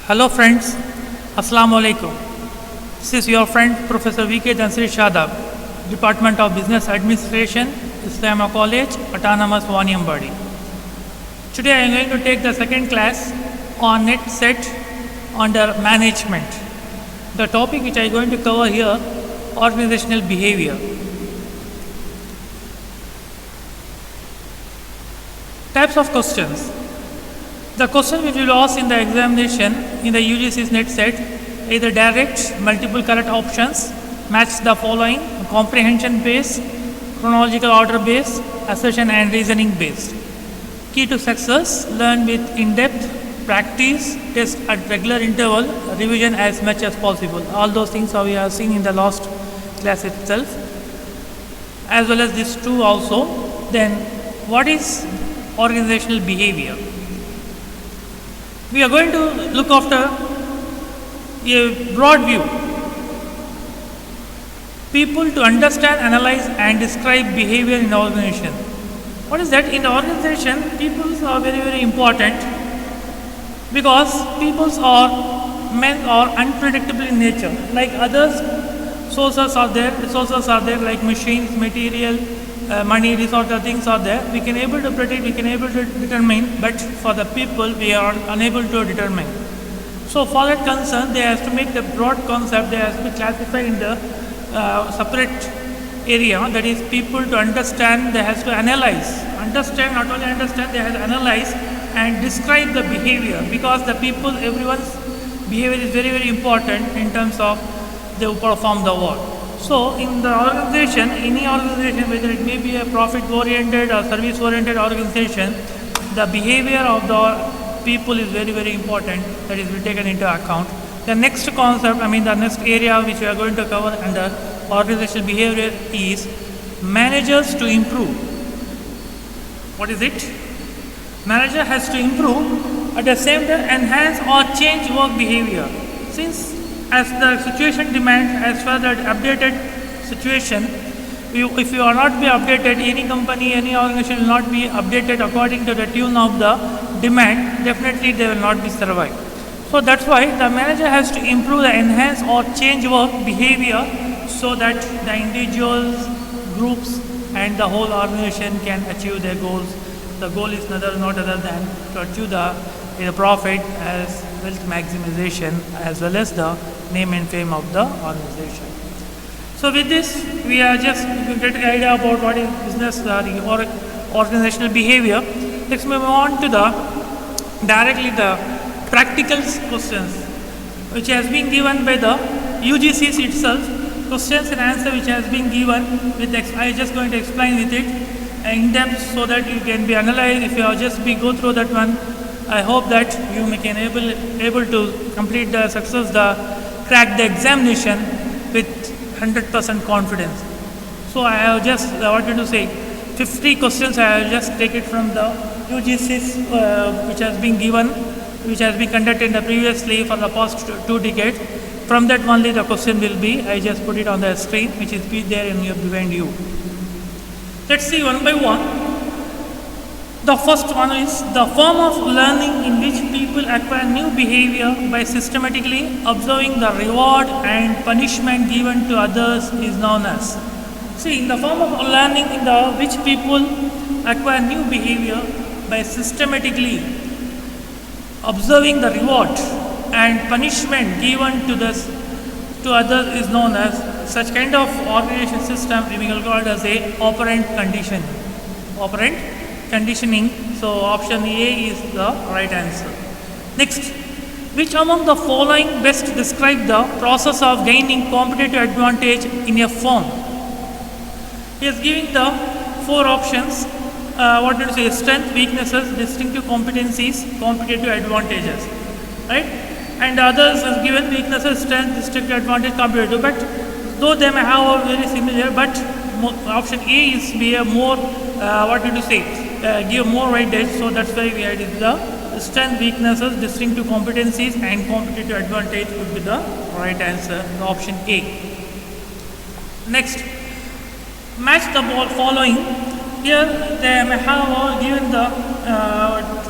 Hello friends, Assalamu alaikum. This is your friend Professor V.K. Dhansiri Shadab, Department of Business Administration, Islamia College, Autonomous Waniambadi. Today I am going to take the second class on net set under management. The topic which I am going to cover here, organizational behavior. Types of questions. The question which will ask in the examination in the UGC's net set either direct, multiple correct options, match the following, comprehension based, chronological order based, assertion and reasoning based. Key to success, learn with in-depth, practice, test at regular interval, revision as much as possible. All those things we have seen in the last class itself, as well as these two also. Then what is organizational behavior? We are going to look after a broad view. People to understand, analyze and describe behavior in the organization. What is that? In the organization, people are very, very important because people are unpredictable in nature. Like others, resources are there like machines, material, money, these sort of things are there. We can able to predict, we can able to determine, but for the people we are unable to determine. So for that concern, they have to make the broad concept, they have to be classified in the separate area, that is people to understand, they have to analyze. Understand, not only understand, they have to analyze and describe the behavior, because the people, everyone's behavior is very, very important in terms of they will perform the work. So in the organization, any organization, whether it may be a profit-oriented or service-oriented organization, the behavior of the people is very, very important. That is, be taken into account. The next concept, the next area which we are going to cover under organizational behavior is managers to improve. What is it? Manager has to improve, at the same time enhance or change work behavior. Since as the situation demands, as far as updated situation, if you are not be updated, any company, any organization will not be updated according to the tune of the demand, definitely they will not be survived. So that's why the manager has to improve, the enhance or change work behavior so that the individuals, groups and the whole organization can achieve their goals. The goal is not other than to achieve the profit as wealth maximization as well as the name and fame of the organization. So with this, we are just get an idea about what is business or organizational behavior. Let's move on to directly the practical questions, which has been given by the UGCs itself. Questions and answer which has been given with I am just going to explain with it in depth so that you can be analyzed. If you are just go through that one, I hope that you can able to complete the success, crack the examination with 100% confidence. So I have just wanted to say 50 questions I have just take it from the UGCs which has been given, which has been conducted previously for the past 2 decades. From that only the question will be, I just put it on the screen which is be there in behind you. Let's see one by one. The first one is the form of learning in which people acquire new behavior by systematically observing the reward and punishment given to others is known as. See, in the form of learning in which people acquire new behavior by systematically observing the reward and punishment given to others is known as, such kind of organization system we will call it as a operant conditioning. Operant conditioning. So option A is the right answer. Next, which among the following best describe the process of gaining competitive advantage in a firm? He is giving the 4 options. What did you say? Strength, weaknesses, distinctive competencies, competitive advantages, right? And others is given weaknesses, strength, distinctive advantage, competitive. But though they may have very similar, but option A is be a more give more weightage. So that's why we added the strength, weaknesses, distinctive competencies and competitive advantage would be the right answer, the option A. Next, match the following. Here they may have given the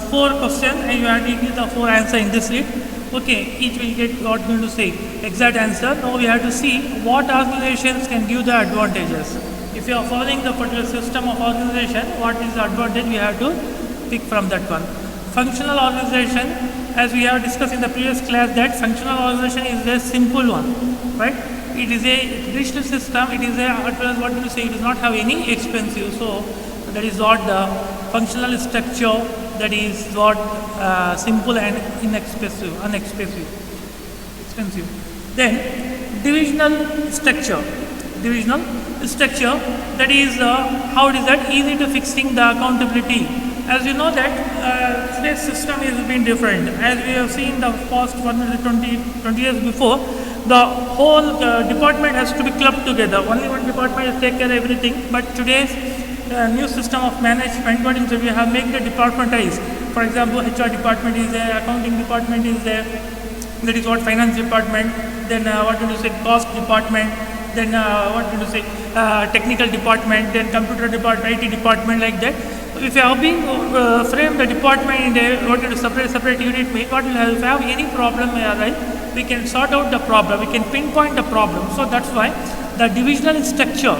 4 questions and you have to give the 4 answers in this sheet. Okay, each will get what going to say exact answer. Now we have to see what organizations can give the advantages. If you are following the particular system of organization, what is the advantage we have to pick from that one. Functional organization, as we have discussed in the previous class, that functional organization is a simple one, right? It is a digital system. It is a what do you say? It does not have any expensive. So that is what the functional structure. That is what simple and inexpensive, expensive. Then divisional structure. Divisional structure. That is how it is that easy to fixing the accountability. As you know that today's system has been different. As we have seen the past 120 years before, the whole department has to be clubbed together. Only one department has take care of everything. But today's new system of management, what is we have made the departmentized. For example, HR department is there, accounting department is there. That is what finance department. Then what do you say? Cost department. Then what do you say? Technical department. Then computer department, IT department, like that. If you have been framed the department in a what is separate unit, what will have, if you have any problem arise, we can sort out the problem. We can pinpoint the problem. So that's why the divisional structure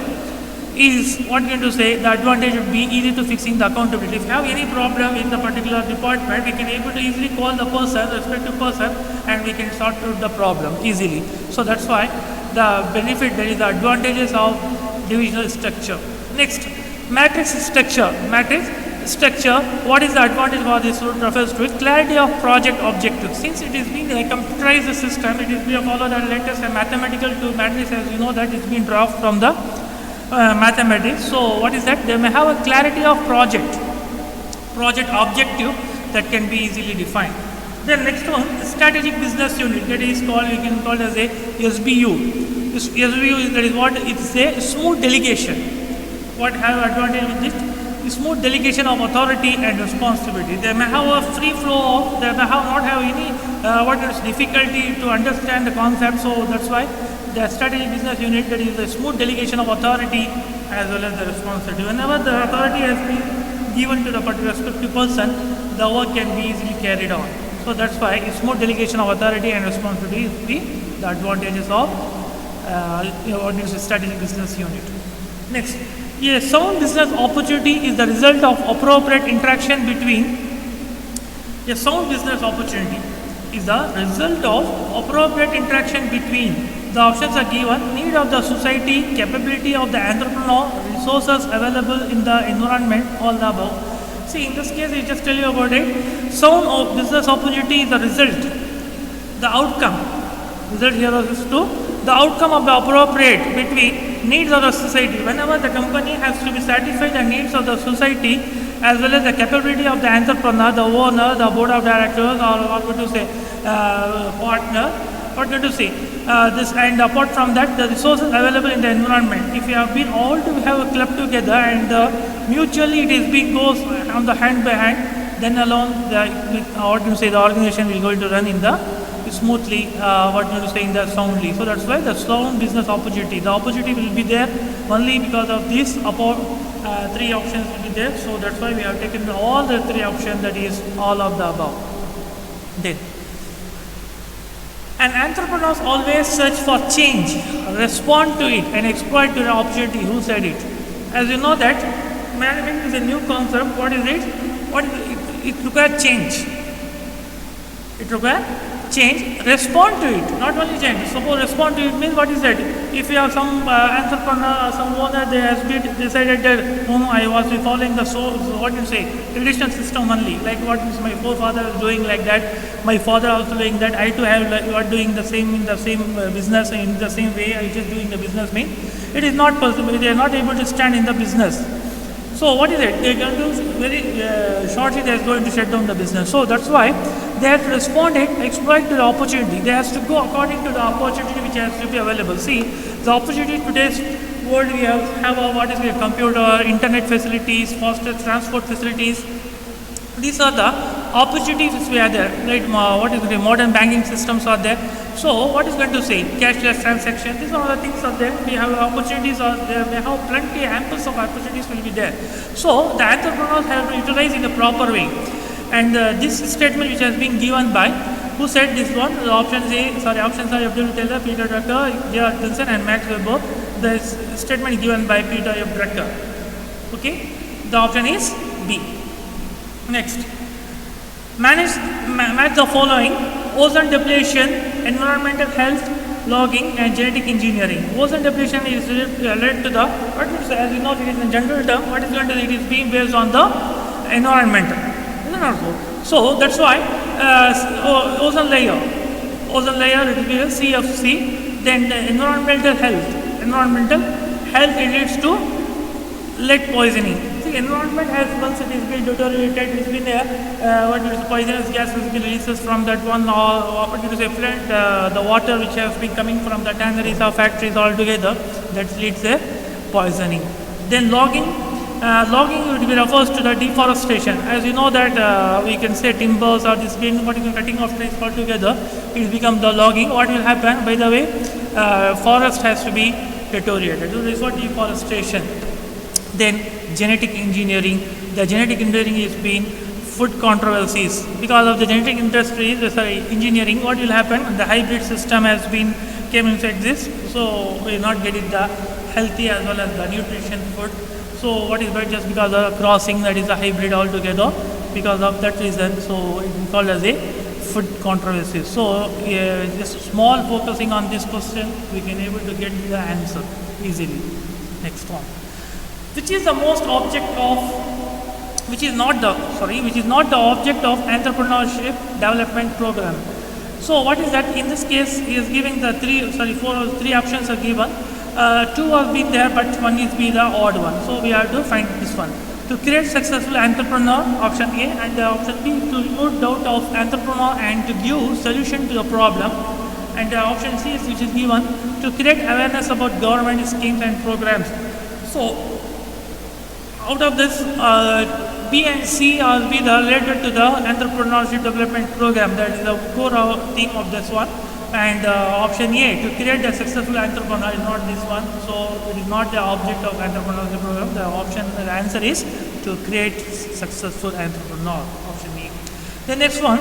is what going to say the advantage would be easy to fixing the accountability. If you have any problem in the particular department, we can able to easily call the person, respective person, and we can sort out the problem easily. So that's why the benefit, there is the advantages of divisional structure. Next, matrix structure. Matrix structure, what is the advantage for this refers to it? Clarity of project objectives. Since it is being a computerized system, it is being followed the latest mathematical to matrix, as you know that it's been drawn from the mathematics. So what is that? They may have a clarity of project objective that can be easily defined. Then next one, strategic business unit, that is called, we can call as a SBU. SBU is, that is what it's a smooth delegation. What have advantage with it? Smooth delegation of authority and responsibility. They may have a free flow of, they may have not have any what is difficulty to understand the concept. So that's why the strategic business unit, that is a smooth delegation of authority as well as the responsibility. Whenever the authority has been given to the particular respective person, the work can be easily carried on. So that's why smooth delegation of authority and responsibility is the advantages of what is a strategic business unit. Next, a sound business opportunity is the result of appropriate interaction between. A sound business opportunity is the result of appropriate interaction between. The options are given: need of the society, capability of the entrepreneur, resources available in the environment, all the above. See, in this case, I just tell you about it. Sound of business opportunity is the result, the outcome. Result here is to the outcome of the appropriate between needs of the society. Whenever the company has to be satisfy the needs of the society as well as the capability of the entrepreneur, the owner, the board of directors, or what would you say, partner, what would you say, this, and apart from that, the resources available in the environment. If you have been all to have a club together and mutually it is being goes on the hand by hand, then alone the what do you say, the organization will going to run in the smoothly, what you say, in the soundly. So that's why the sound business opportunity, the opportunity will be there only because of these three options will be there. So that's why we have taken all the three options, that is all of the above. Then an entrepreneur always search for change, respond to it, and exploit to the opportunity. Who said it? As you know that management is a new concept. What is it? What is it? It requires change. It requires change, respond to it, not only change. Suppose respond to it means, what is that? If you have some entrepreneur or some owner, they has been decided that no, I was following the what you say, traditional system only, like what is my forefather doing, like that. My father also doing that. I too have like, you are doing the same in the same business in the same way. I just doing the business mean it is not possible. They are not able to stand in the business. So what is it? They are going to very shortly they are going to shut down the business. So that's why they have to respond it, exploit the opportunity. They have to go according to the opportunity which has to be available. See, the opportunity in today's world, we have what is the computer, internet facilities, faster transport facilities. These are the opportunities which we are there. Right? What is the modern banking systems are there. So what is going to say? Cashless transaction. These are all the things are there. We have opportunities are there. We have plenty, amples of opportunities will be there. So the entrepreneurs have to utilize in the proper way. And this statement which has been given by Who said this one? The options are Abdul Taylor, Peter Drucker, J.R. Atkinson and Max Weber. The statement given by Peter F. Drucker. Okay, the option is B. Next, match the following: ozone depletion, environmental health, logging, and genetic engineering. Ozone depletion is related to the, as you know, it is in general term. What is going to, it is being based on the environmental. Isn't it so? So that's why ozone layer it will be a CFC. Then the environmental health it leads to lead poisoning. See, environment has, once it is been deteriorated, it's been poisonous gas has been releases from that one, or what it is effluent, the water which has been coming from the tanneries or factories altogether, that leads to poisoning. Then logging would be refers to the deforestation. As you know that we can say timbers or this green, what is the cutting of trees altogether, it becomes the logging. What will happen? By the way, forest has to be deteriorated. So this is what deforestation. Then genetic engineering. The genetic engineering is being food controversies. Because of the genetic engineering, what will happen? The hybrid system has been came inside this, so we will not get it the healthy as well as the nutrition food. So what is bad? Just because of crossing, that is a hybrid altogether. Because of that reason, so it is called as a food controversy. So just small focusing on this question, we can able to get the answer easily. Next one, which is the most object of, which is not the object of entrepreneurship development program. So what is that? In this case, he is giving the three options are given. Two have been there, but one is be the odd one. So we have to find this one. To create successful entrepreneur, option A, and option B, to remove doubt of entrepreneur and to give solution to the problem. And option C is which is given to create awareness about government schemes and programs. So out of this, B and C are related to the entrepreneurship development program. That is the core theme of this one. And option A, to create a successful entrepreneur, is not this one. So it is not the object of entrepreneurship program. The answer is to create successful entrepreneur. Option A. The next one,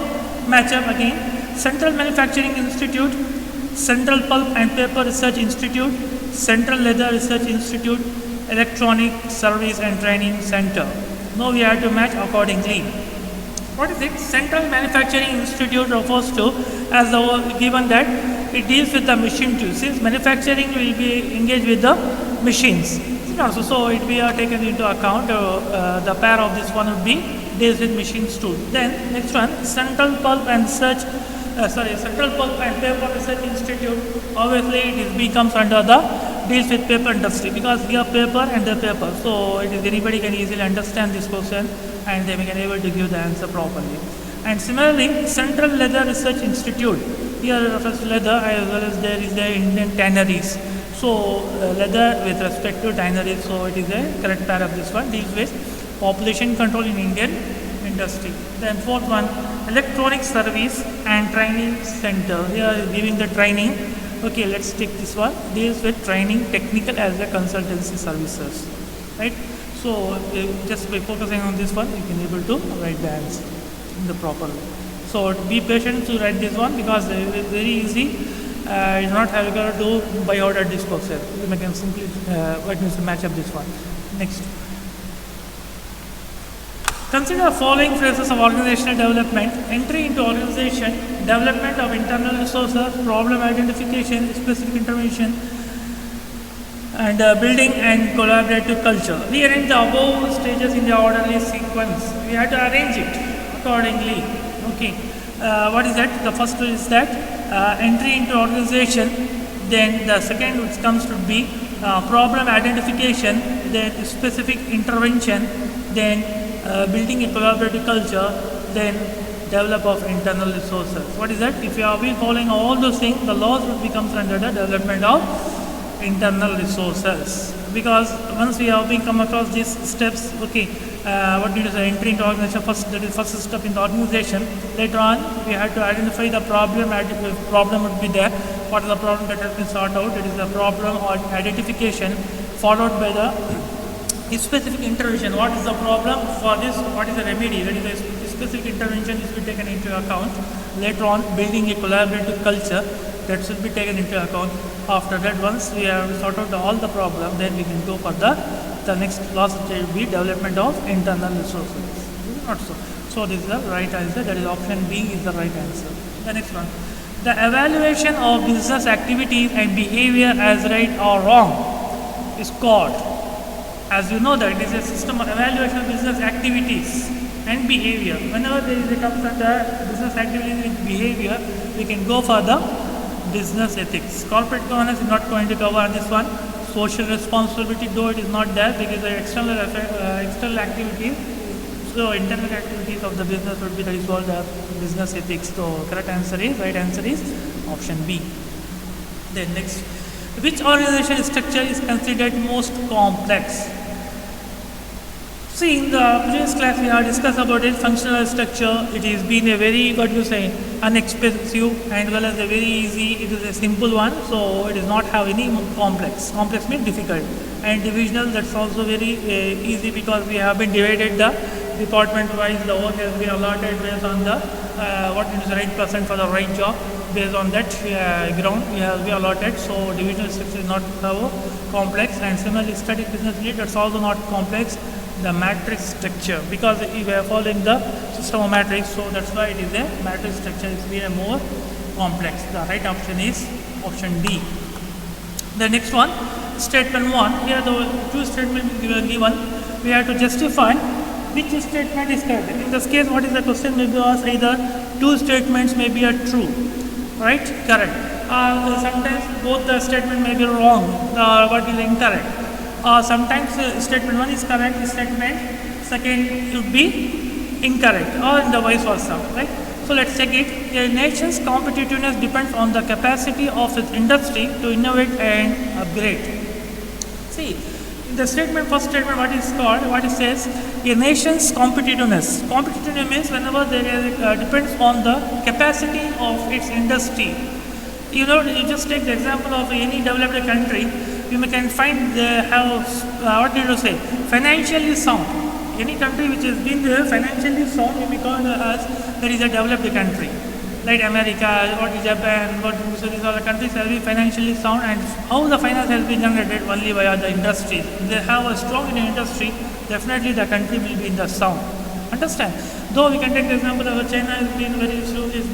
match up again. Central Manufacturing Institute, Central Pulp and Paper Research Institute, Central Leather Research Institute, Electronic Service and Training Center. Now we have to match accordingly. What is it? Central Manufacturing Institute refers to, as the given that it deals with the machine tools. Since manufacturing will be engaged with the machines, so it will be taken into account. The pair of this one would be deals with machines too. Then next one, Central Pulp and Paper Research Institute. Obviously, it becomes under the deals with paper industry, because here paper and the paper. So it is anybody can easily understand this question and they can able to give the answer properly. And similarly, Central Leather Research Institute, here refers to leather as well as there is the Indian tanneries. So leather with respect to tanneries, so it is a correct pair of this one, deals with population control in Indian industry. Then fourth one, Electronic Service and Training Center. Here is giving the training. Okay, let's take this one. Deals with training, technical as well as consultancy services. Right? So just by focusing on this one, you can able to write the answer in the proper way. So be patient to write this one, because it is very easy. It's not having to do by order this question. You can simply match up this one. Next. Consider the following phases of organizational development: entry into organization, development of internal resources, problem identification, specific intervention, and building and collaborative culture. Rearrange the above stages in the orderly sequence. We have to arrange it accordingly. Okay. What is that? The first is that entry into organization. Then the second which comes to be problem identification. Then specific intervention. Then building a collaborative culture, then develop of internal resources. What is that? If you have been following all those things, the laws would become under the development of internal resources. Because once we have been come across these steps, okay, what do you say? Entry into organization first. That is first step in the organization. Later on, we have to identify the problem. Problem would be there. What is the problem that has been sorted out? It is the problem or identification, followed by the specific intervention. What is the problem for this? What is the remedy? That is the specific intervention is to be taken into account. Later on, building a collaborative culture, that should be taken into account. After that, once we have sorted out all the problem, then we can go for the next last stage will be development of internal resources. Is it not so? So this is the right answer. That is option B is the right answer. The next one, the evaluation of business activities and behavior as right or wrong is called. As you know that it is a system of evaluation of business activities and behavior. Whenever there is a comes under business activities and behavior, we can go for the business ethics. Corporate governance is not going to cover on this one. Social responsibility, though it is not there because the external activities, so internal activities of the business would be that is called business ethics. So correct answer is, right answer is option B. Then next, which organization structure is considered most complex? See, in the previous class we have discussed about it, functional structure. It has been a very, what you say, inexpensive and well as a very easy. It is a simple one, so it does not have any complex. Complex means difficult. And divisional, that's also very easy because we have been divided the department-wise. The work has been allotted based on the what is the right person for the right job. Based on that ground, we have been allotted. So divisional structure is not complex. And similarly, static business unit, that's also not complex. The matrix structure, because we are following the system of matrix, so that's why it is a matrix structure. It's been a more complex. The right option is option D. The next one, statement 1. Here the two statements given. We have to justify which statement is correct. In this case, what is the question? Maybe was either two statements may be a true, right? Correct. Sometimes both the statement may be wrong. What is incorrect? Sometimes statement 1 is correct, statement second should be incorrect, or in the vice versa, right? So let's check it. A nation's competitiveness depends on the capacity of its industry to innovate and upgrade. See, in the statement, first statement, what is called, what it says, a nation's competitiveness. Competitiveness means whenever there is depends on the capacity of its industry. You know, you just take the example of any developed country. You can find they have, what did you say, financially sound. Any country which has been financially sound, we call as that is a developed country. Like America, what is Japan, so these are the countries that are financially sound, and how the finance has been generated only via the industry. If they have a strong industry, definitely the country will be in the sound. Understand? Though we can take the example of China has been very slow, is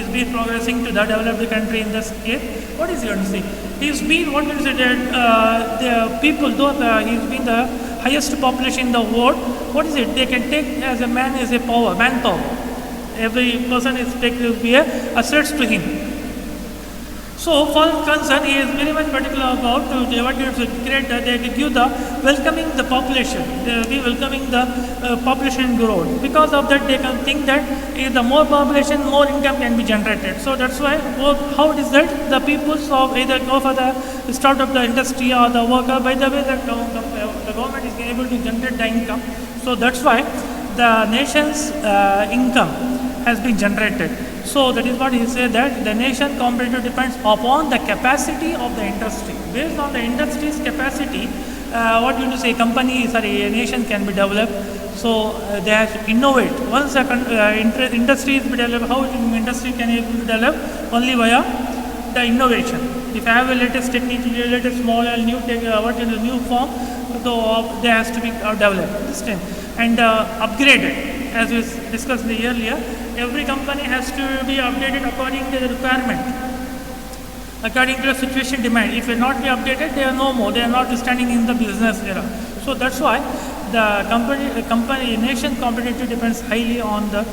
been progressing to the developed country in this case. What is going to say? He's been, what is it, the people, though he's been the highest population in the world, what is it? They can take as a man as a power, manpower. Every person is taken to be assets to him. So for concern, he is very much particular about what you create. They give the welcoming the population. They will be welcoming the population growth. Because of that, they can think that if the more population, more income can be generated. So that's why how it is that the people of either go for the start of the industry or the worker. By the way, that the government is able to generate the income. So that's why the nation's income has been generated. So that is what he said, that the nation competitive depends upon the capacity of the industry. Based on the industry's capacity, what you say, a nation can be developed. So they have to innovate. Once the industry is developed, how industry can be able to develop? Only via the innovation. If I have a latest technique, latest model, new form, so they has to be developed. Understand? And upgraded. As we discussed earlier, every company has to be updated according to the requirement, according to the situation demand. If it not be updated, they are no more. They are not standing in the business era. So that's why the nation competitive depends highly on the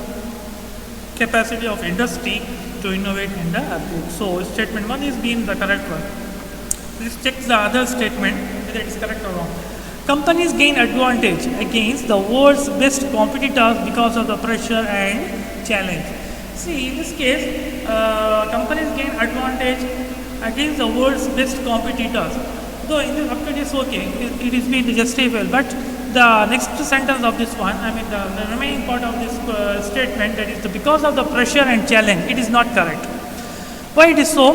capacity of industry to innovate and upgrade. So statement 1 is being the correct one. Let's check the other statement whether it is correct or wrong. Companies gain advantage against the world's best competitors because of the pressure and challenge. See, in this case, companies gain advantage against the world's best competitors. Though in this up to this okay, it is being justifiable, but the next sentence of this one, the remaining part of this statement, that is because of the pressure and challenge, it is not correct. Why it is so?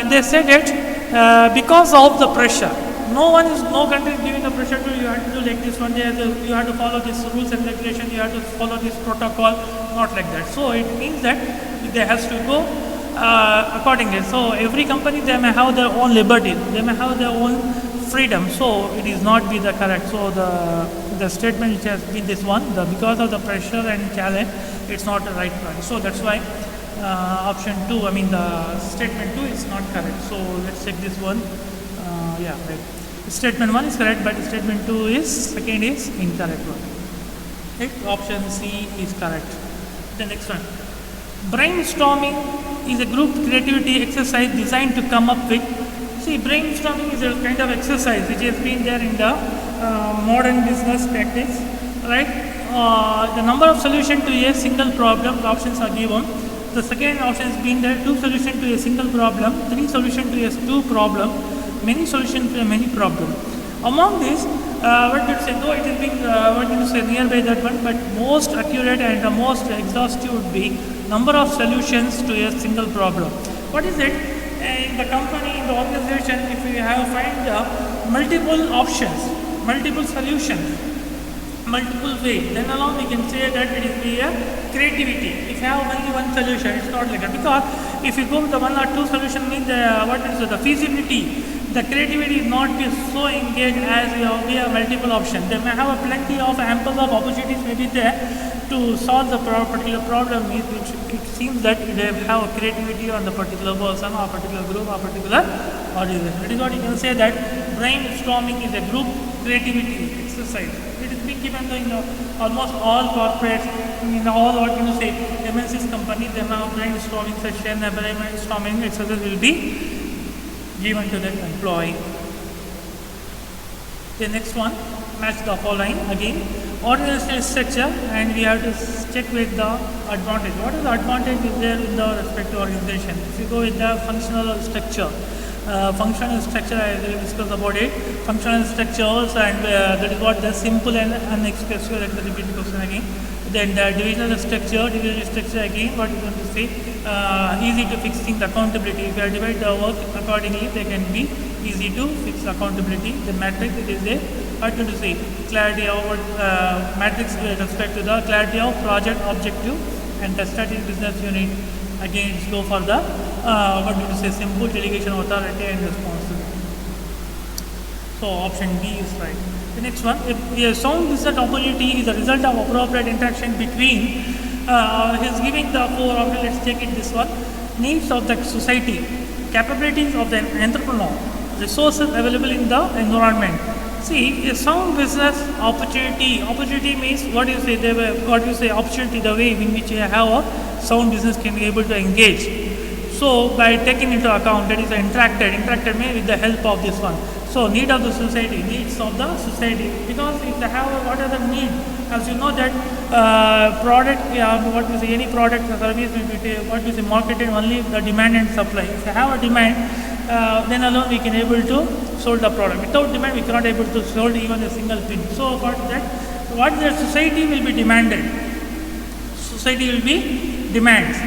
They said that because of the pressure. no country is giving the pressure to you have to do like this one day, you have to follow this rules and regulation, you have to follow this protocol, not like that. So it means that they has to go accordingly. So every company, they may have their own liberty, they may have their own freedom, so it is not be the correct. So the statement which has been this one, because of the pressure and challenge, it's not the right one. So that's why option 2, I mean the statement 2 is not correct. So let's check this one. Yeah, right. Statement 1 is correct, but statement 2 is, second is incorrect one. Right? Option C is correct. The next one. Brainstorming is a group creativity exercise designed to come up with. See, brainstorming is a kind of exercise which has been there in the modern business practice, right? The number of solutions to a single problem, the options are given. The second option has been there, 2 solutions to a single problem, 3 solutions to a 2 problem, many solutions to a many problem. Among these, what did say? Though it has been what did you say nearby that one, but most accurate and the most exhaustive would be number of solutions to a single problem. What is it? In the company, in the organization, if we have find multiple options, multiple solutions, multiple ways, then alone we can say that it is be a creativity. If you have only one solution, it's not like that. Because if you go with the 1 or 2 solution, means what is the feasibility, the creativity is not be so engaged as we have multiple options. They may have a plenty of ample of opportunities may be there to solve the particular problem. It seems that they have a creativity on the particular person or particular group or particular organization. That is what you can say that brainstorming is a group creativity exercise. It is being given in almost all corporates, in all what you say MNCs companies, they have brainstorming session, a brainstorming exercise will be given to the employee. The next one, match the following again. Organizational structure, and we have to check with the advantage. What is the advantage is there in the respective organization? If you go with the functional structure, I will discuss about it. Functional structures, and that is what the simple and unexpressive. Let me repeat the question again. Then the divisional structure again, what is going to say? Easy to fixing the accountability. If you divide the work accordingly, they can be easy to fix accountability. The matrix, it is a what to say, clarity of matrix with respect to the clarity of project objective, and the strategic business unit again go for the what do you say, simple delegation of authority and responsibility. So option B is right. The next one, if a sound business opportunity is a result of appropriate interaction between he's giving the 4 options. Let's take it this one. Needs of the society, capabilities of the entrepreneur, resources available in the environment. See, a sound business opportunity means what you say, opportunity, the way in which you have a sound business can be able to engage. So by taking into account, that is interacted may with the help of this one. So need of the society, needs of the society, because if they have what are the need, as you know that product, any product or service will be marketed only the demand and supply. If they have a demand, then alone we can able to sold the product. Without demand, we cannot able to sold even a single pin. So for that, what the society will be demanded? Society will be demands.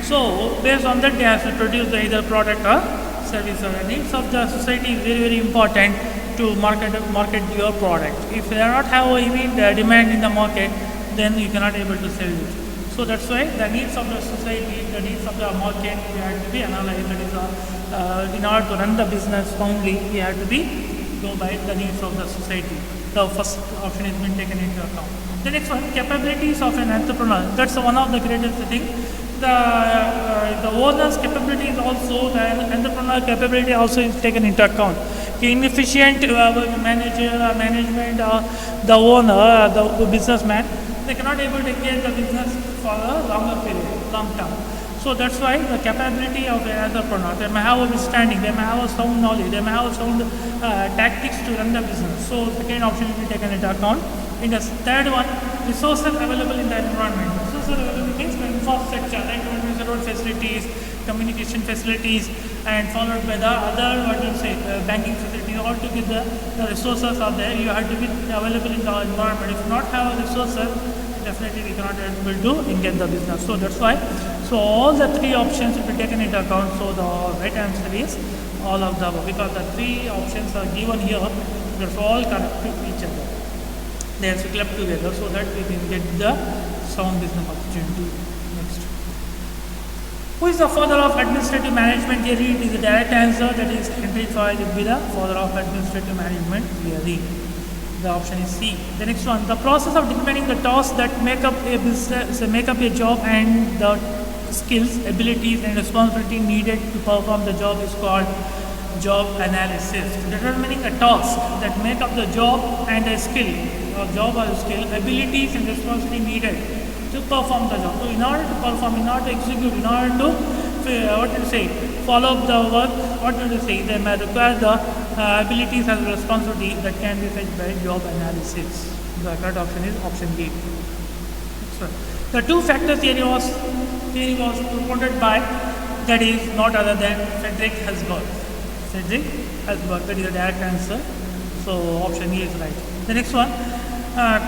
So based on that, they have to produce either product or service. The needs of the society is very, very important to market your product. If they are not have even the demand in the market, then you cannot able to sell it. So that's why the needs of the society, the needs of the market, we have to be analyzed. That is, in order to run the business soundly, we have to be go by the needs of the society. The first option has been taken into account. The next one, capabilities of an entrepreneur. That's one of the greatest thing. The owner's capability is also, the entrepreneur capability also is taken into account. Inefficient management, the owner, the businessman, they cannot able to engage the business for a longer period, long term. So that's why the capability of an entrepreneur, they may have a understanding, they may have a sound knowledge, they may have a sound tactics to run the business. So second option will be taken into account. In the third one, resources available in the environment. Resources available means the infrastructure, like road facilities, communication facilities, and followed by the other banking facilities. All together, the resources are there. You have to be available in the environment. If you not have resources, definitely we cannot able to engage the business. So that's why. So all the 3 options will be taken into account. So the right answer is all of the above, because the three options are given here, that's all connect to each other. They have to club together so that we can get the sound business opportunity. Next. Who is the father of administrative management theory? It is the direct answer, that is Henry Fayol will be the father of administrative management theory. The option is C. The next one, the process of determining the tasks that make up a business, make up a job, and the skills, abilities, and responsibility needed to perform the job is called job analysis. Determining a task that make up the job and a skill, or job or skill, abilities, and responsibility needed to perform the job. So, in order to perform, in order to execute, in order to follow up the work, they may require the abilities and responsibility that can be fetched by job analysis. The correct option is option D. Next one. The two-factor theory was promoted by, that is not other than Frederick Hesberg. Frederick Hesberg, that is the direct answer. So option E is right. The next one,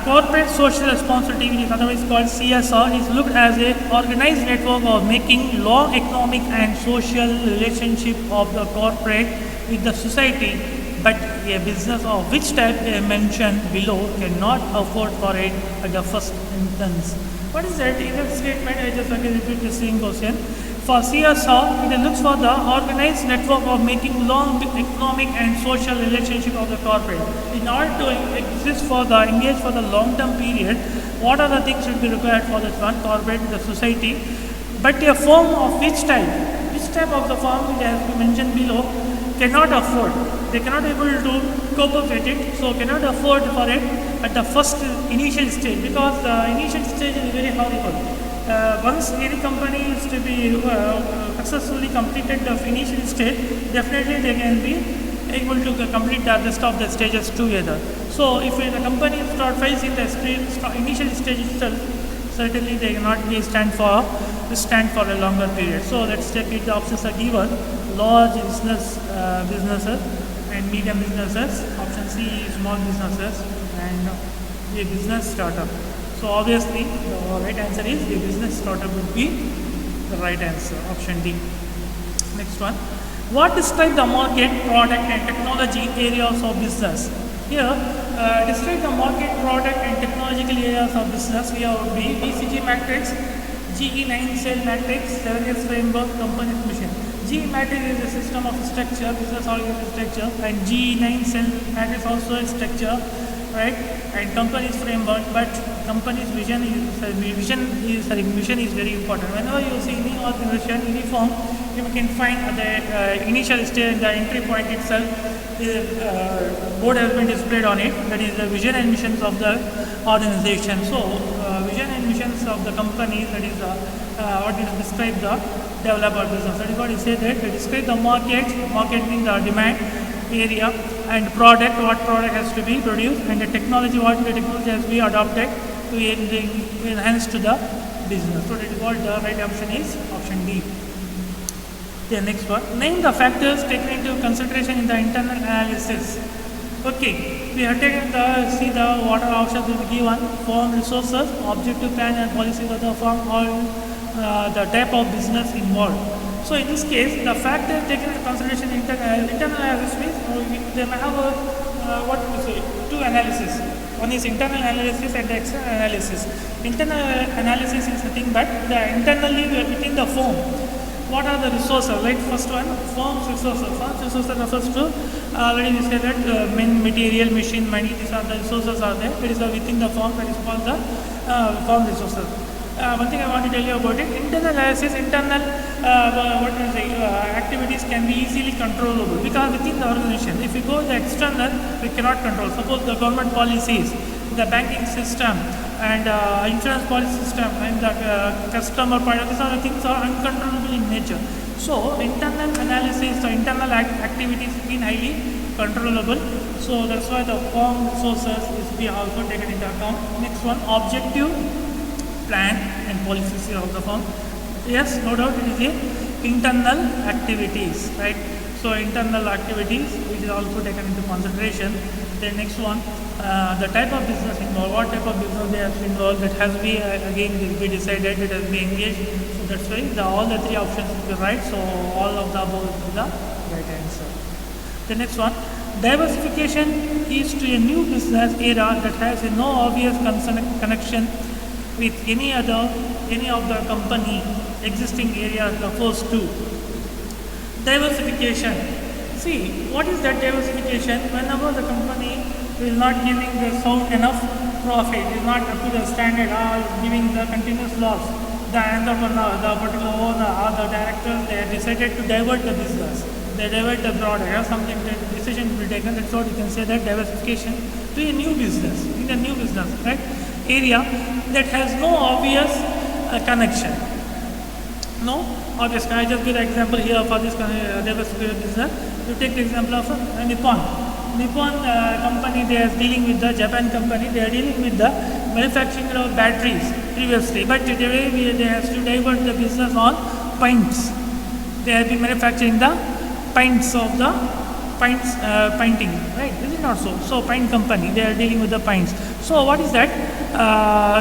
corporate social responsibility, which is otherwise called CSR, is looked as a organized network of making long economic and social relationship of the corporate with the society, but a business of which type mentioned below cannot afford for it at the first instance. What is that? In that statement, I just again repeat the same question. For CSR, it looks for the organized network of making long economic and social relationship of the corporate. In order to exist for the engage for the long-term period, what are the things should be required for the one corporate, the society? But a firm of which type? Which type of the firm, which has been mentioned below, cannot afford. They cannot able to cope up with it, so cannot afford for it at the first initial stage, because the initial stage is very horrible. Once any company is to be successfully completed the initial stage, definitely they can be able to complete the rest of the stages together. So if the company start facing the initial stage itself, certainly they cannot be stand for a longer period. So let's check it. The options are given: large businesses and medium businesses. Option C, small businesses, and a business startup. So obviously the right answer is the business startup would be the right answer, option D. Next one, what describe the market, product, and technology areas of business? Here, describe the market, product, and technological areas of business. Here would be BCG matrix, GE9 cell matrix, 7S framework, company mission. GE matrix is a system of structure, business organization structure, and GE9 cell matrix also a structure, right? And company's framework, but company's mission is very important. Whenever you see any organization, any firm, you can find at the initial stage, the entry point itself, board has been displayed on it. That is the vision and missions of the organization. So, vision and missions of the company, that is what is describe the developer business. That is what you say, that they describe the market means the demand area, and product, what product has to be produced, and the technology, what the technology has to be adopted to enhance to the business. So that is what the right option is, option D. The next one, name the factors taken into consideration in the internal analysis. Okay, we have taken see the what are options will be given: firm resources, objective plan and policies of the firm, or the type of business involved. So in this case, the factor taken into consideration in internal analysis means they may have two analysis. One is internal analysis and the external analysis. Internal analysis is nothing but the internally within the firm. What are the resources? Like first one, firm's resources. Firm's resources refers to already we said that men, material, machine, money. These are the resources are there. It is within the firm, that is called the firm resources. One thing I want to tell you about it: internal analysis, activities can be easily controllable, because within the organization. If we go the external, we cannot control. Suppose the government policies, the banking system, and insurance policy system, and the customer point. These are the things are uncontrollable in nature. So internal analysis, the internal activities been highly controllable. So that's why the firm resources is be also taken into account. Next one, objective, plan, and policies of the firm. Yes, no doubt it is a internal activities, right? So internal activities which is also taken into consideration. The next one, the type of business involved, what type of business they have involved, that has been again will be decided, it has been engaged. So that's why all the three options will be right. So all of the above will be the right answer. The next one, diversification is to a new business era that has a no obvious connection with any of the company existing areas refers to. Diversification. See, what is that diversification? Whenever the company is not giving the sound enough profit, is not up to the standard, or giving the continuous loss, the entrepreneur, the particular owner, or the director, they have decided to divert the business. They divert the product, or something, the decision to be taken. That's what you can say, that diversification to a new business, in a new business, right? Area that has no obvious connection. No obvious. I just give an example here for this diversified business. You take the example of Nippon. Nippon company, they are dealing with the Japan company. They are dealing with the manufacturing of batteries previously, but today they have to divert the business on paints. They have been manufacturing the paints of the painting, right? Is it not so? So paint company, they are dealing with the paints. So what is that?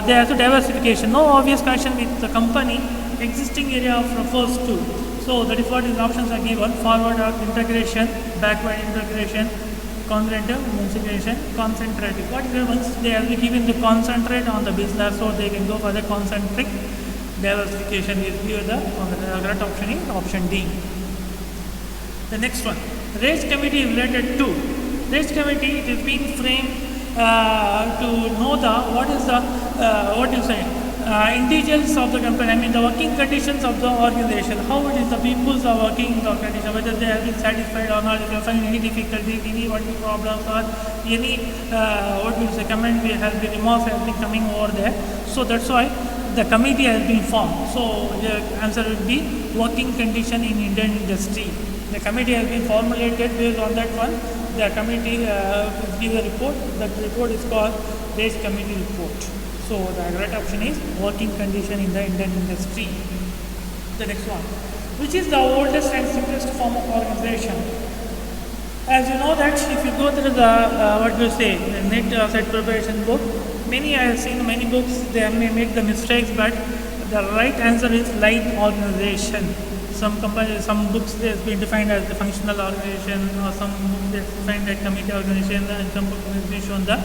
They have to diversification. No obvious connection with the company existing area of refers to. So that is what the options are given: forward integration, backward integration, congruent integration, concentrating. What is the once they have been given the concentrate on the business, so they can go for the concentric diversification. Is here the correct option is option D. The next one, race committee related to. Race committee, it is being framed to know the what is the what you say individuals of the company. I mean the working conditions of the organization. How it is the peoples are working in the organization, whether they have been satisfied or not. If you find any difficulties, any working problems, or any what you say comment has been remarks has been coming over there. So that's why the committee has been formed. So the answer will be working condition in Indian industry. The committee has been formulated based on that one. The committee gives a report. That report is called Race Committee Report. So the correct option is working condition in the Indian industry. The next one, which is the oldest and simplest form of organization? As you know that if you go through the what do you say, the net asset preparation book, many I have seen many books, they may make the mistakes, but the right answer is light organization. Some companies, some books they have been defined as the functional organization, or some books they defined as committee organization, and some books they shown the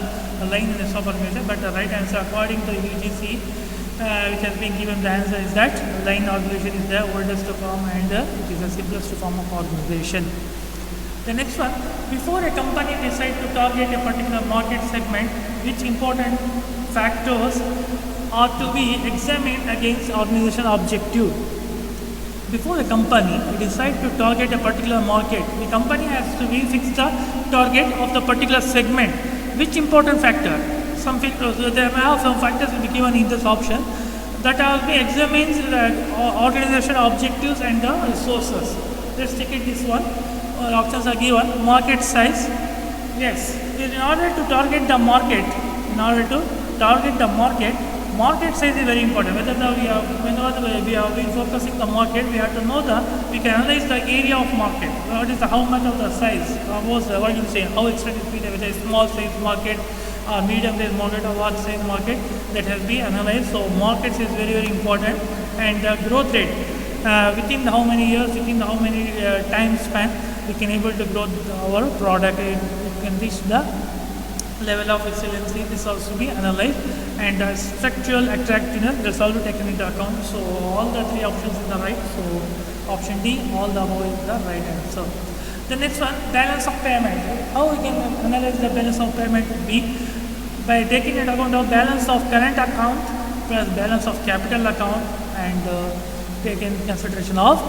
lineliness of organization. But the right answer according to UGC, which has been given, the answer is that line organization is the oldest form and it is the simplest form of organization. The next one, before a company decides to target a particular market segment, which important factors are to be examined against organization objective? Before a company decides to target a particular market, the company has to be fixed the target of the particular segment. Which important factor? Some factors, there may have some factors will be given in this option that will be examines the organization objectives and the resources. Let's take it this one. Options are given. Market size. Yes, in order to target the market, market size is very important. Whenever we have been focusing the market, we have to know we can analyze the area of market. What is how much of the size? What do you say? How extended is whether it's small size market, or medium size market, or large size market, that has been analyzed. So markets is very, very important. And growth rate, within how many years, within how many time span, we can able to grow our product. It can reach the level of excellency. This also be analyzed. And structural attractiveness, that's also taken into account. So all the three options are the right. So option D, all the above is the right answer. The next one, balance of payment. How we can analyze the balance of payment would be by taking into account of balance of current account plus balance of capital account, and taking consideration of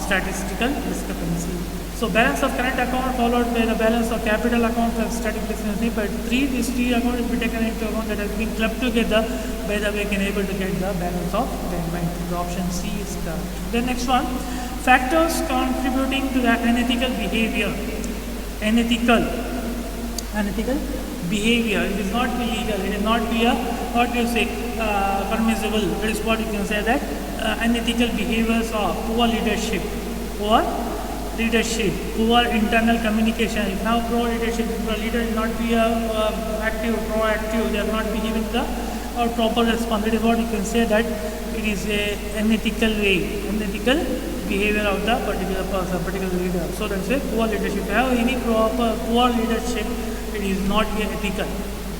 statistical discrepancy. So balance of current account followed by the balance of capital account plus statistical discrepancy. But these three accounts will be taken into account that has been clubbed together. By the way, can able to get the balance of payment. The option C is correct. The next one, factors contributing to the unethical behavior. Unethical behavior. It is not illegal. It is not be a what do you say permissible. That is what you can say, that unethical behaviors are poor leadership, poor internal communication. If now pro leadership, the leader will not be active, proactive, they are not be giving the or proper response. That is what you can say that it is a unethical way, unethical behavior of the particular person, particular leader. So that's a poor leadership. If you have any proper poor leadership, it is not be ethical.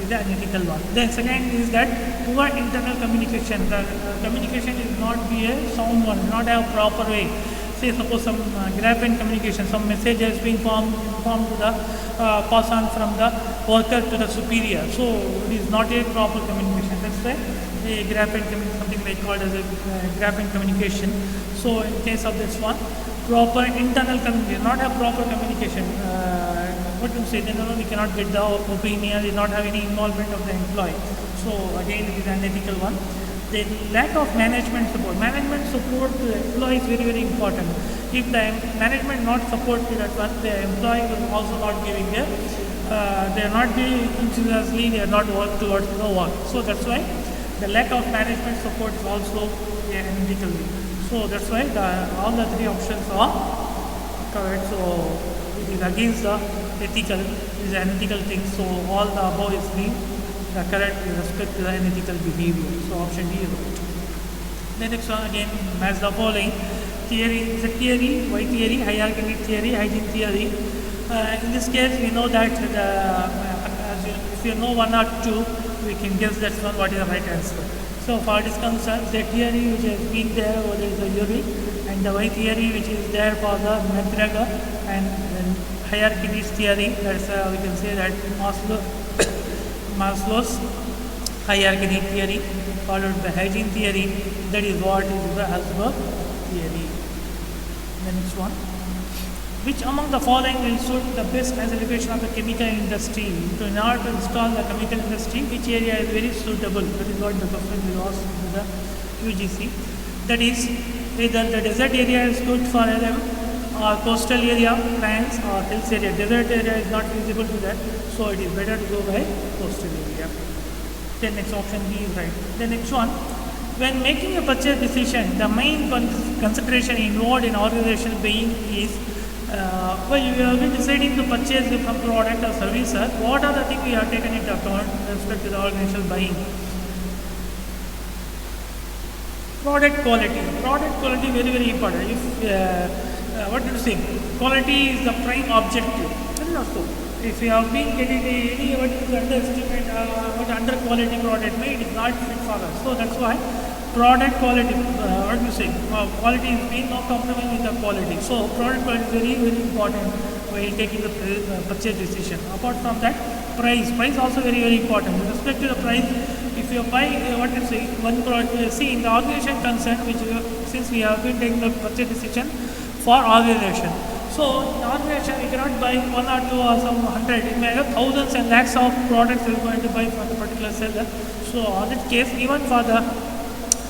It is an unethical one. Then second is that poor internal communication. The communication is not be a sound one, not a proper way. Say suppose some graphene communication, some message has been informed to the pass on from the worker to the superior. So it is not a proper communication. That's why a graphene something like called as a graphene communication. So in case of this one, proper internal communication, not a proper communication. What to say? Then we cannot get the opinion. Did not have any involvement of the employee. So again, it is an ethical one. Then lack of management support. Management support to the employee is very, very important. If the management not support to that one, the employee will also not giving a, they are not be enthusiastically, they are not work towards the work. So that's why the lack of management support is also an ethical way. So that's why all the three options are correct. So it is against the ethical, it is an ethical thing. So all the above is being the correct with respect to the unethical behavior. So option D is right. The next one again match the following. Theory is a theory, Y theory, hierarchical theory, hygiene theory. In this case, we know that if you know one or two, we can guess that one what is the right answer. So for this concern, the theory which has been there over there is the Urey, and the Y theory which is there for the McGregor, and hierarchical theory, that's we can say that Maslow's hierarchical theory, followed by hygiene theory, that is what is the Herzberg theory. The next one. Which among the following will suit the best as a location of the chemical industry? So in order to install the chemical industry, which area is very suitable? That is what the question will ask to the UGC. That is, either the desert area is good for them, or coastal area, plains, or hills area. Desert area is not feasible to that, so it is better to go by coastal area. Then next option B is right. The next one. When making a purchase decision, the main consideration involved in organization being is well, you have been deciding to purchase some product or service. What are the things we have taken into account with respect to the organizational buying? Product quality. Product quality very, very important. If what do you say? Quality is the prime objective. So, if you have been getting any what is underestimate what under quality product made, it is not fit for us. So that's why product quality, what do you say? Quality is being no compromise with the quality. So product quality is very, very important while taking the purchase decision. Apart from that, price also very, very important. With respect to the price, if you buy what you say one product, see in the organization concern, which since we have been taking the purchase decision for organization. So in organization, we cannot buy one or two or some 100. It may have thousands and lakhs of products we are going to buy from the particular seller. So on that case, even for the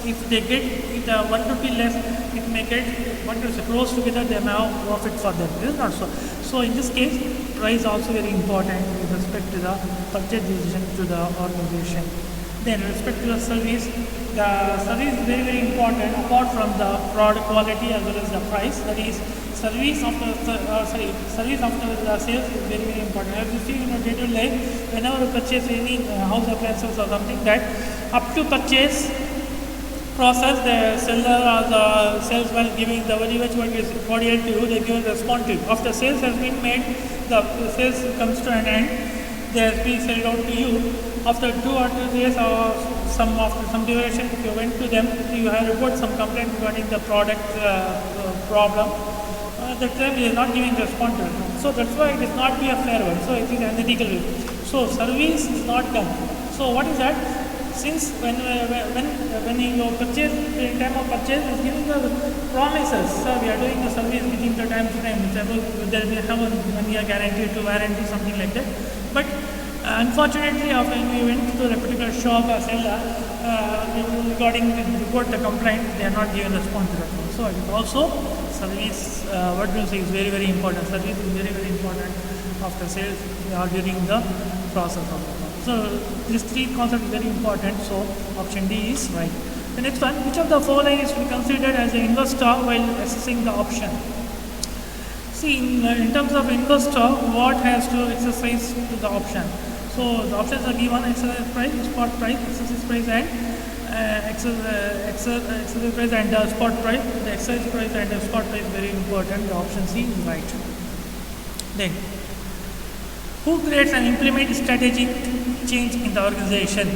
if they get it 1 rupee less, it may get close together, they may have profit for them. This is not so. So in this case, price also very important with respect to the purchase decision to the organization. Then with respect to the service is very, very important apart from the product quality as well as the price. That is, service after the sales is very, very important. As you see in your day-to-day life, whenever you purchase any house appliances or something, that up to purchase process, the seller or the salesman giving the very much what is cordial to you, they give a response to you. After sales has been made, the sales comes to an end, they has been sold out to you. After 2 or 3 days or after some duration, if you went to them, you have reported some complaint regarding the product problem. That time they are not giving response to it. So that's why it is not be a fair one. So it is unethical way. So service is not done. So what is that? Since when you purchase, in time of purchase, is giving the promises. So we are doing the service within the time frame. There may have a 1 year guarantee, 2 warranty, something like that. But unfortunately, when we went to the particular shop or seller regarding report the complaint, they are not giving response to that. So it is also service. What do you say is very, very important. Service is very, very important after sales or during the process of the. So these 3 concepts are very important. So option D is right. The next one, which of the following is to be considered as an investor while assessing the option? See, in terms of investor, what has to exercise to the option? So the options are given: exercise price, spot price, exercise price, and exercise price and spot price. The exercise price and the spot price very important. The option C is right. Then, who creates and implements strategic change in the organization?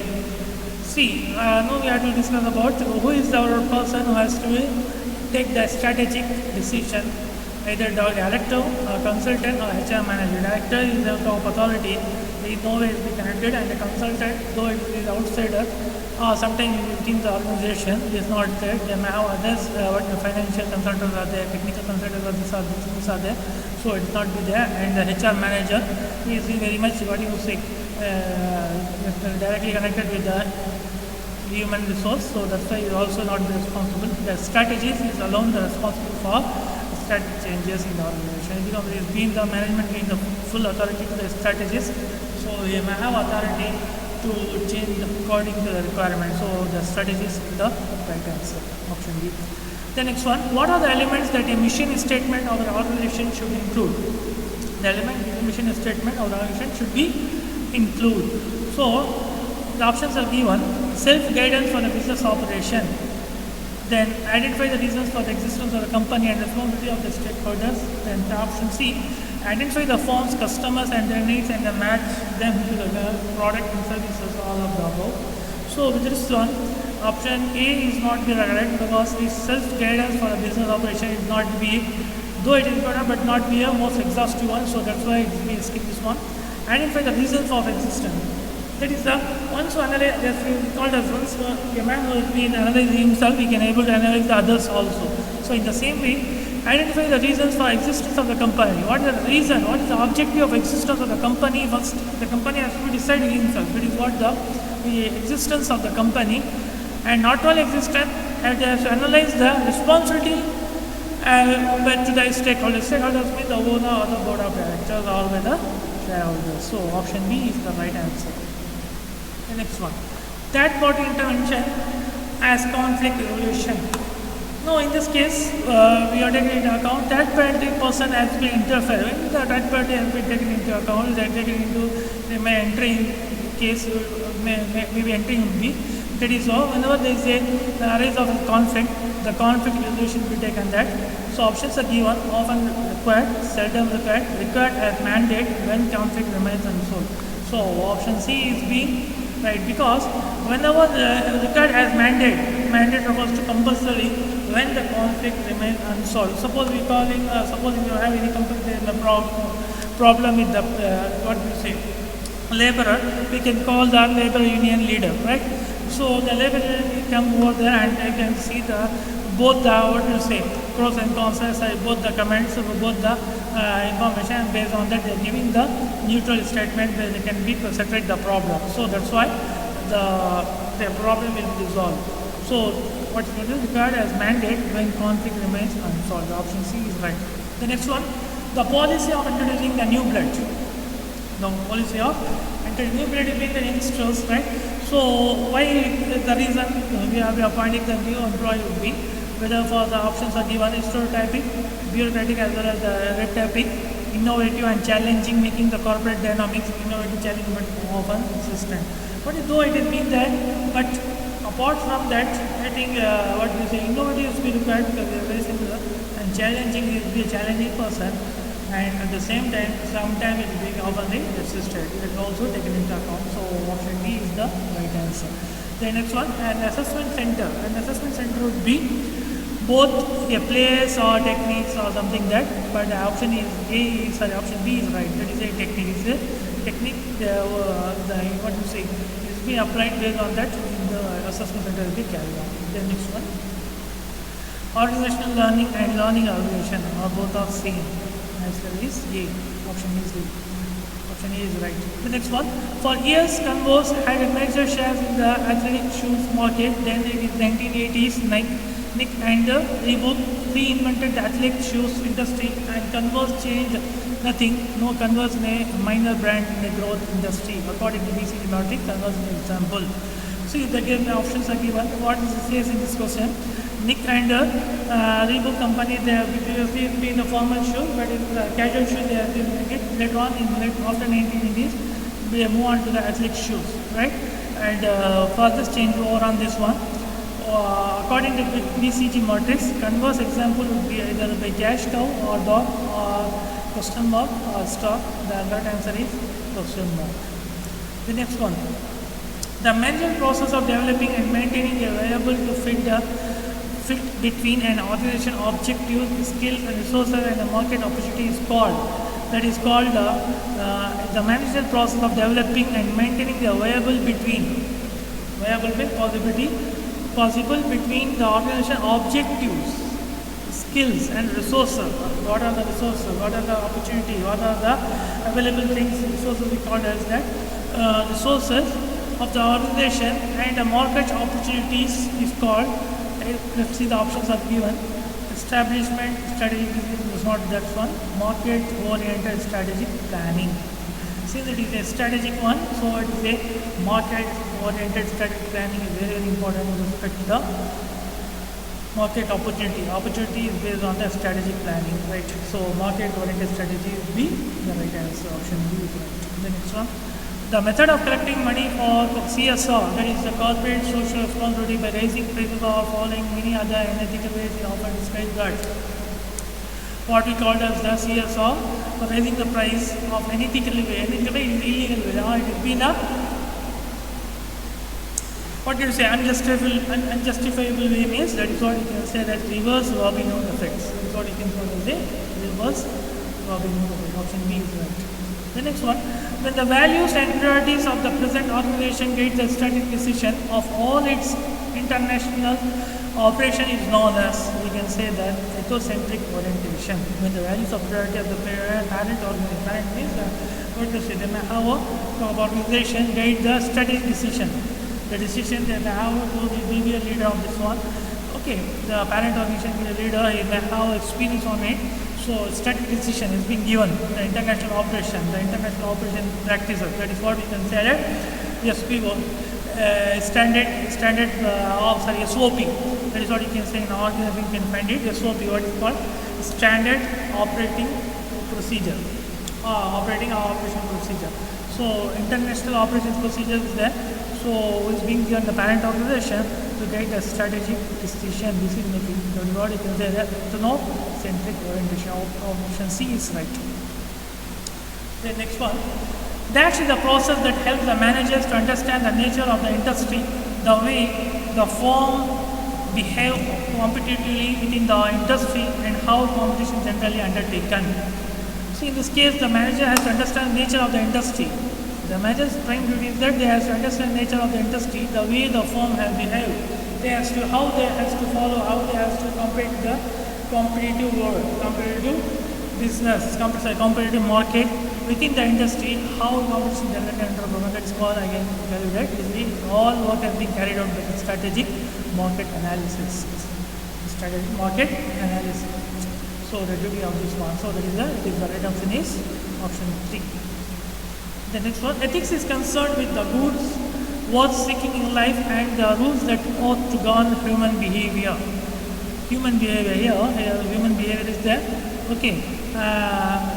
See, now we have to discuss about who is our person who has to take the strategic decision, either the director, or consultant, or HR manager. Director is the top authority, he no way is be connected, and the consultant, though it is outsider, sometimes within the organization is not there. They may have others, what the financial consultants are there, technical consultants are these are there, so it's not be there. And the HR manager is very much what you say directly connected with the human resource, so that's why he is also not responsible. The strategist is alone the responsible for strategic changes in the organization. Because he is being the management, being the full authority to the strategist, so he may have authority to change according to the requirement. So the strategist is the right answer, option B. The next one, what are the elements that a mission statement of an organization should include? The element in the mission statement of the organization should be include. So the options are given: self-guidance for the business operation, then identify the reasons for the existence of the company and responsibility of the stakeholders, then the option C, identify the firms, customers and their needs and then match them to the product and services, all of the above. So with this one, option A is not be correct because this self-guidance for a business operation is not be, though it is important but not be a most exhaustive one, so that's why we skip this one. Identify the reasons of existence. That is the once to analyze, that's called as once a man who has been analyzing himself, he can able to analyze the others also. So in the same way, identify the reasons for existence of the company. What is the reason? What is the objective of existence of the company? First, the company has to decide himself. It is what the existence of the company, and not only existence, and they have to analyze the responsibility but to the stakeholders. Stakeholders mean the owner or the board of directors or with the shareholders. So option B is the right answer. The next one, third party intervention as conflict resolution. No, in this case, we are taking into account third party person has been interfered. When the third party has been taken into account, they are taken into, they may enter in case, may be entering in B. That is all. Whenever there is a rise of a conflict, the conflict resolution will be taken that. So options are given: often required, seldom required, required as mandate when conflict remains unsolved. So option C is being right, because whenever required as mandate refers to compulsory when the conflict remains unsolved. Suppose we calling, suppose if you have any conflict, there is a problem with the what we say laborer, we can call the labor union leader, right? So the labor union come over there and they can see the both the what you say pros and cons, both the comments, both the information, and based on that they are giving the neutral statement where they can be separate the problem. So that's why the problem will be resolved. So what is required as mandate when conflict remains unsolved. The option C is right. The next one, the policy of introducing the new blood. The policy of introducing new blood being the youngsters, right? So why the reason we are appointing the new employee would be whether for the options are given: stereotypic, bureaucratic as well as the red taping, innovative and challenging, making the corporate dynamics innovative, challenging but often consistent. But though it is mean that, but apart from that, I think what we say innovative is be required because they are very similar, and challenging is be a challenging person, and at the same time, sometimes it will be often resisted. It is also taken into account. So option D is the right answer. The next one, an assessment center. An assessment center would be both a place or techniques or something that, but the option is A, sorry, option B is right. That is a technique. It's a technique, what you say, is being applied based on that in the assessment center will be carried out. The next one, organizational learning and learning organization are both are same. Answer is A. Option is A. Option A is right. The next one, for years Converse had a major share in the athletic shoes market. Then in the 1980s, Nick and Reebok reinvented the athletic shoes industry, and Converse changed nothing. No, Converse a minor brand in the growth industry. According to BC Logic, Converse is an example. See, the options are given. What is the case in this question? Nick and Reebok company, they have previously been a formal shoe, but in casual shoe they have been making it. Later on, after 1980s, we move on to the athletic shoes, right? And further change over on this one. According to BCG matrix, converse example would be either by cash cow or dog or question mark or stock. The right answer is question mark. The next one. The management process of developing and maintaining a viable to fit between an organization objective, skills and resources and the market opportunity is called. That is called the management process of developing and maintaining the viable possible between the organization objectives, skills and resources. What are the resources? What are the opportunities? What are the available things? Resources we call as that resources of the organization and the market opportunities is called. Let's see the options are given. Establishment, strategic is not that one. Market oriented strategic planning. Since it is a strategic one, so it is a market oriented strategic planning is very, very important with respect to the market opportunity. Opportunity is based on the strategic planning, right? So market oriented strategy will be the right answer. Option B is right. The next one. The method of collecting money for CSR, that is the corporate social responsibility by raising prices or following many other unethical ways, we often describe that. What we call as the CSR, for raising the price of unethical way. Unethical way is illegal way. It has been a, what do you say, unjustifiable way means, that is what you can say that reverse Robin Hood effects. That is what you can call as a reverse Robin Hood effect. Option B is right. The next one, when the values and priorities of the present organization guide the strategic decision of all its international operation is known as, we can say that, ethocentric orientation. When the values of priority of the parent organization, parent means what to say, they may have a organization guide the strategic decision. The decision they may have to will be a leader of this one. Okay, the parent organization will be a leader, he may have experience on it. So strategic decision is being given, the international operation practices. That is what we can say that SPO, SOP. That is what you can say in our organization, you can find it. SOP, what is called standard operating procedure. Operating operation procedure. So international operations procedure is there. So it's being given the parent organization to guide the strategic decision making. That is what you can say that centric orientation. Option C is right. The next one. That is the process that helps the managers to understand the nature of the industry, the way the firm behave competitively within the industry and how competition generally undertaken. See, in this case, the manager has to understand the nature of the industry. The manager's prime duty is that they have to understand the nature of the industry, the way the firm has behaved. How they has to follow, how they has to compete the competitive world, competitive business, competitive market within the industry, how competition generally undergoes. That is called again, all work has been carried out by the strategic market analysis. Strategic market analysis. So the duty of this one. So that is the right option is option 3. The next one, ethics is concerned with the goods worth seeking in life and the rules that ought to govern human behavior. Human behavior here, human behavior is there. Okay,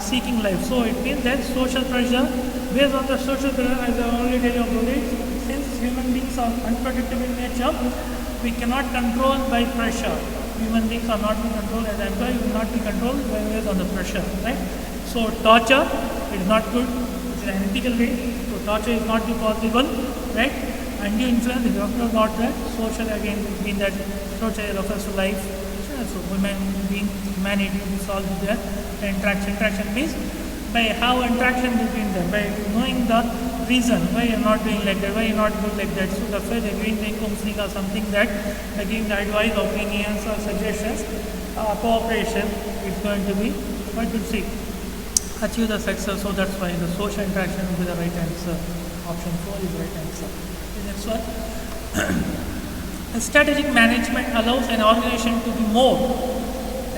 seeking life. So it means that social pressure, based on the social pressure, as I already tell you about it, since human beings are unpredictable in nature, we cannot control by pressure. Human beings are not being controlled as employees, will not be controlled by based on the pressure, right? So torture is not good. An ethical way, so torture is not be possible, right? Undue influence is also not that. Social again mean that torture refers to life. So women being humanity is all there. The interaction means by how interaction between them, by knowing the reason why you're not doing like that, why you're not doing like that. So the fact agreeing the counseling or something that giving the advice, opinions or suggestions, cooperation is going to be what to see. Achieve the success, so that's why the social interaction will be the right answer. Option 4 is the right answer. The next one. Strategic management allows an organization to be more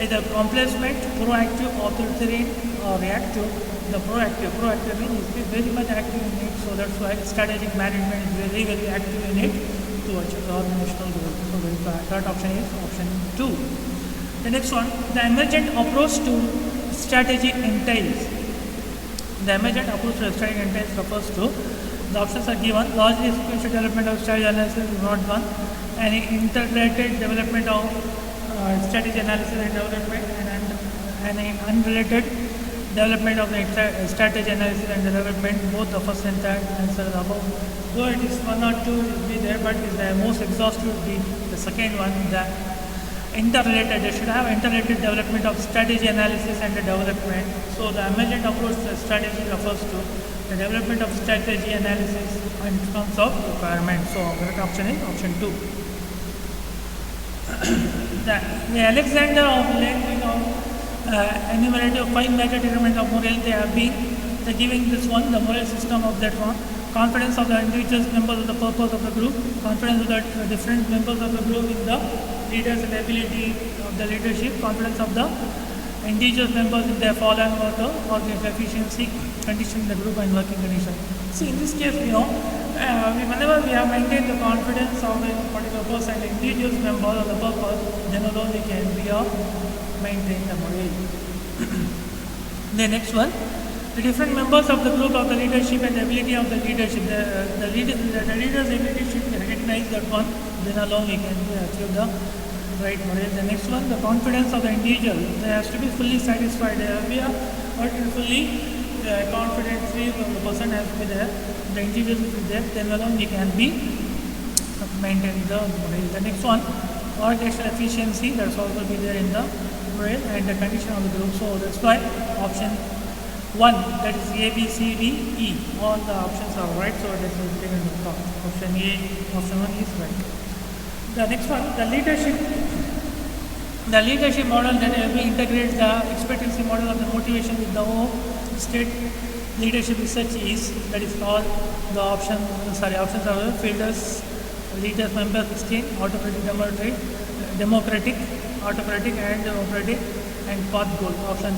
either complacent, proactive, authoritarian, or reactive. The proactive means is very much active in it, so that's why strategic management is very, very active in it to achieve the organizational goal. So the third option is option 2. The next one, the emergent approach to strategy entails. The emergent approach to strategy analysis refers to the options are given. Largely sequential development of strategy analysis is not one. An integrated development of strategy analysis and development, and an unrelated development of the strategy analysis and development. Both the first and third answer are above. Though it is one or two will be there, but is the most exhaustive would be the second one. The interrelated, they should have interrelated development of strategy analysis and the development. So the emergent approach to strategy refers to the development of strategy analysis in terms of requirement. So correct option is option 2. The Alexander of enumerated 5 major determinants of morality. They have been giving this one, the moral system of that one. Confidence of the individuals members of the purpose of the group, confidence of the different members of the group in the leaders and ability of the leadership, confidence of the individual members in their following work or their efficiency, condition in the group and working condition. See, in this case, whenever we have maintained the confidence of a particular person and individual member of the purpose, then alone we can maintain the morale. The next one, the different members of the group of the leadership and the ability of the leadership. The leader's ability should recognize that one, then alone we can achieve the right morale. The next one, the confidence of the individual. They has to be fully satisfied. We are fully confident, the person has to be there, the individual will be there, then alone we can maintain the morale. The next one, organizational efficiency, that's also be there in the morale and the condition of the group. So that's why option 1, that is A, B, C, D, E. All the options are right, so that will be taken into account. Option A, option 1 is right. The next one, the leadership model that integrates the expectancy model of the motivation with the state leadership research is, that is called the options are fielders, leaders, members 16, autocratic, democratic, autocratic and operatic, and path goal. Option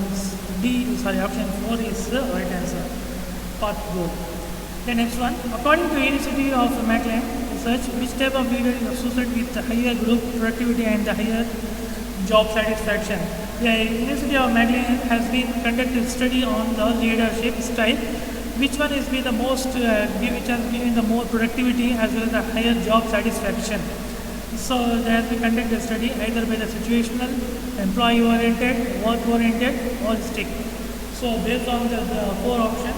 4 is the right answer, path goal. The next one, according to University of Maryland research, which type of leader is associated with the higher group productivity and the higher job satisfaction? The University of Maryland has been conducted study on the leadership style. Which one is the most, which has given the more productivity as well as the higher job satisfaction? So they have been conducted a study either by the situational, employee oriented, work oriented, or stick. So based on the 4 options,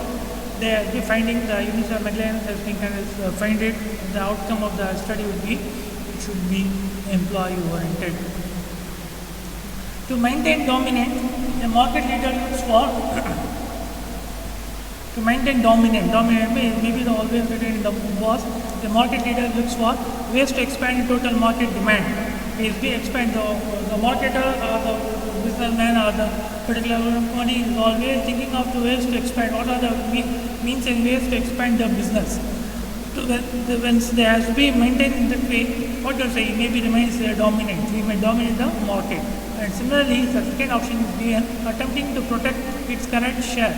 they have been finding the University of Maryland has been find it, the outcome of the study would be, it should be employee oriented. To maintain dominance, a market leader looks for to maintain dominance maybe the always written in the boss. The market leader looks for ways to expand total market demand. If we expand the marketer or the businessman or the particular company is always thinking of the ways to expand. What are the means and ways to expand the business? When they has to be maintained in that way, what does say? Maybe remains dominant. We may dominate the market. And similarly, the second option is given, attempting to protect its current share.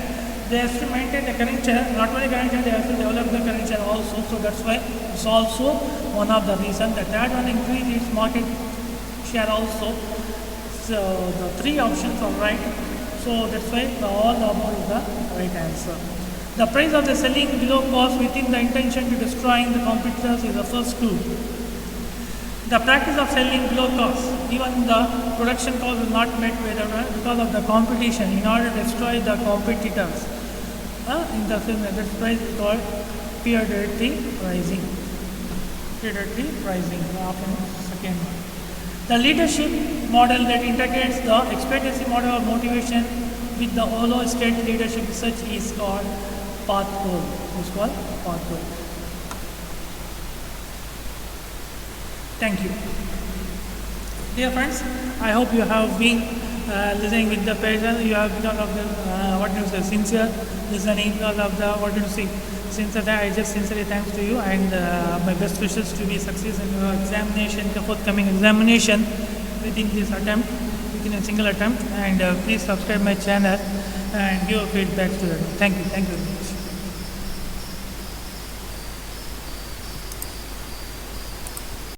They have to maintain the current share, not only current share, they have to develop the current share also. So that's why it's also one of the reasons. The third one, increase its market share also. So the 3 options are right. So that's why all the above is the right answer. The price of the selling below cost within the intention to destroying the competitors is the first clue. The practice of selling below cost, even the production cost is not met because of the competition in order to destroy the competitors. In the film, that price is called predatory pricing. Predatory pricing, second one. The leadership model that integrates the expectancy model of motivation with the hollow state leadership research is called path goal. It's called path goal. Thank you. Dear friends, I hope you have been listening with the patience. You have because of the sincere listening, because of the sincere. I just sincerely thanks to you and my best wishes to be success in your examination, the forthcoming examination within this attempt, within a single attempt. And please subscribe my channel and give feedback to it. Thank you very much.